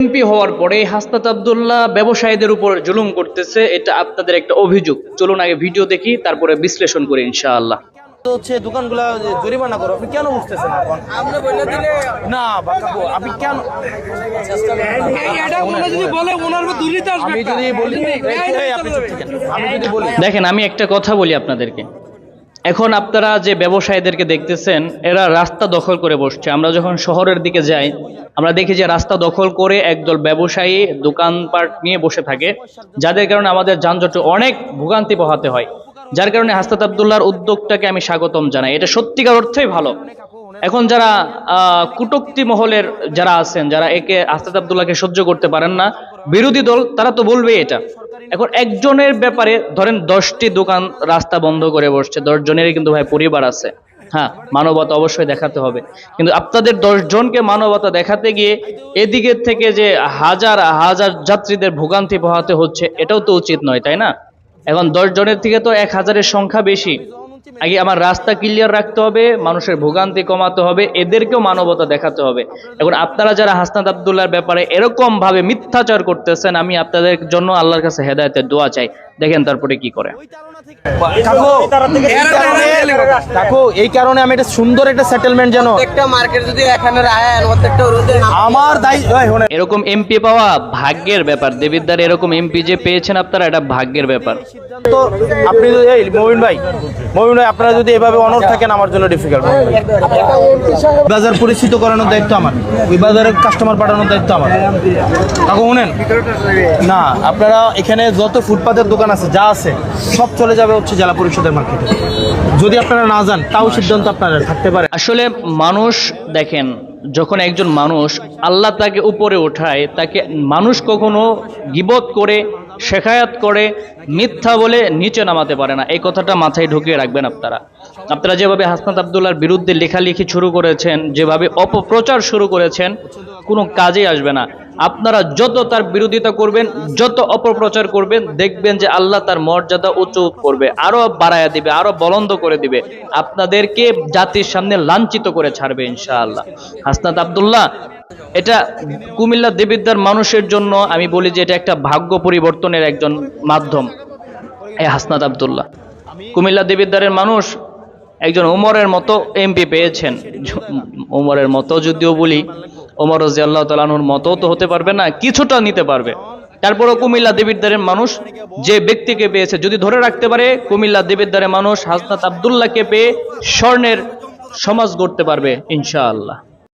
MP হওয়ার পরে হাসনাত আব্দুল্লাহ ব্যবসায়ীদের উপর জুলুম করতেছে, এটা আপনাদের একটা অভিযোগ। চলুন আগে ভিডিও দেখি, তারপরে বিশ্লেষণ করি ইনশাআল্লাহ। হচ্ছে দোকানগুলা জরিমানা করো, আপনি কেন বুঝতেছেন এখন? আপনি বলে দিলে না বাকাবু, আপনি কেন এটা ওনা যদি বলে ওনার উপর দুর্নীতি আসবে। আমি যদি বলি আপনি চুপ থাকেন। আমি যদি বলি দেখেন, আমি একটা কথা বলি আপনাদেরকে। এখন আপনারা যে ব্যবসায়ীদেরকে দেখতেছেন, এরা রাস্তা দখল করে বসছে। আমরা যখন শহরের দিকে যাই, আমরা দেখি যে রাস্তা দখল করে একদল ব্যবসায়ী দোকানপাট নিয়ে বসে থাকে, যাদের কারণে আমাদের যানজটে অনেক ভোগান্তি পোহাতে হয়। যার কারণে হাসনাত আব্দুল্লাহর উদ্যোগটাকে আমি স্বাগতম জানাই। এটা সত্যিকার অর্থেই ভালো। এখন যারা কুটুক্তি মহলের যারা আছেন, যারা একে হাসনাত আব্দুল্লাহকে সহ্য করতে পারেন না, বিরোধী দল, তারা তো বলবেই এটা। এখন একজনের ব্যাপারে ধরেন 10টি দোকান রাস্তা বন্ধ করে বসছে, 10 জনেরই কিন্তু ভাই পরিবার আছে। হ্যাঁ, মানবতা অবশ্যই দেখাতে হবে, কিন্তু আপনাদের 10 জনকে মানবতা দেখাতে গিয়ে এদিকের থেকে যে হাজার হাজার যাত্রীদের ভোগান্তি পোহাতে হচ্ছে, এটাও তো উচিত নয়, তাই না? এখন 10 জনের থেকে তো 1000-এর সংখ্যা বেশি। আগে আমার রাস্তা ক্লিয়ার রাখতে হবে, মানুষের ভোগান্তি কমাতে হবে, এদেরকেও মানবতা দেখাতে হবে। এখন আপনারা যারা হাসনাত আব্দুল্লাহর ব্যাপারে এরকম ভাবে মিথ্যাচার করতেছেন, আমি আপনাদের জন্য আল্লাহর কাছে হেদায়েতের দোয়া চাই। দেখেন তারপরে কি করে। কাকু, এই কারণে আমি একটা সুন্দর একটা সেটেলমেন্ট যেন একটা মার্কেট যদি এখানে রাখেন প্রত্যেকটা রোডে আমার এরকম এমপি পাওয়া ভাগ্যের ব্যাপার। দেবিদ্দার এরকম এমপি যে পেয়েছেন আপনারা, এটা ভাগ্যের ব্যাপার। তো আপনি যদি মমিন ভাই আপনারা যদি এভাবে অনড় থাকেন, আমার জন্য ডিফিকাল্ট। বাজার পরিচিত করানোর দায়িত্ব আমার, ওই বাজারে কাস্টমার পাঠানোর দায়িত্ব আমার। কাকু শুনেন না, আপনারা এখানে যত ফুটপাতের দোকান আছে, যা আছে সব চলে যাবে হচ্ছে জেলা পরিষদের মার্কেটে। যদি আপনারা না যান, তাও সিদ্ধান্ত আপনারা থাকতে পারে। আসলে মানুষ দেখেন, যখন একজন মানুষ আল্লাহ তাকে উপরে ওঠায়, তাকে মানুষ কখনো গীবত করে, শেখায়াত করে, মিথ্যা বলে নিচে নামাতে পারে না। এই কথাটা মাথায় ঢুকিয়ে রাখবেন আপনারা। আপনারা যেভাবে হাসনাত আব্দুল্লাহর বিরুদ্ধে লেখালেখি শুরু করেছেন, যেভাবে অপপ্রচার শুরু করেছেন, কোনো কাজেই আসবে না। আপনারা যত তার বিরোধিতা করবেন, যত অপপ্রচার করবেন, দেখবেন যে আল্লাহ তার মর্যাদা উঁচু করবে, আরো বাড়ায়া দিবে, আরো বলন্দ করে দিবে, আপনাদেরকে জাতির সামনে লাঞ্ছিত করে ছাড়বে ইনশাআল্লাহ। হাসনাত আব্দুল্লাহ এটা কুমিল্লা দেবিদ্দার মানুষের জন্য আমি বলি যে এটা একটা ভাগ্য পরিবর্তনের একজন মাধ্যম। এই হাসনাত আব্দুল্লাহ কুমিল্লা দেবিদ্দারের মানুষ একজন ওমরের মতো এমপি পেয়েছেন। ওমরের মতো যদিও বলি, ওমর রাদিয়াল্লাহু তাআলা আনহুর মতো তো হতে পারবে না, কিছুটা নিতে পারবে। তারপরেও কুমিল্লা দেবিদ্দারের মানুষ যে ব্যক্তিকে পেয়েছে, যদি ধরে রাখতে পারে, কুমিল্লা দেবিদ্দারের মানুষ হাসনাত আব্দুল্লাহকে পেয়ে স্বর্ণের সমাজ গড়তে পারবে ইনশাআল্লাহ।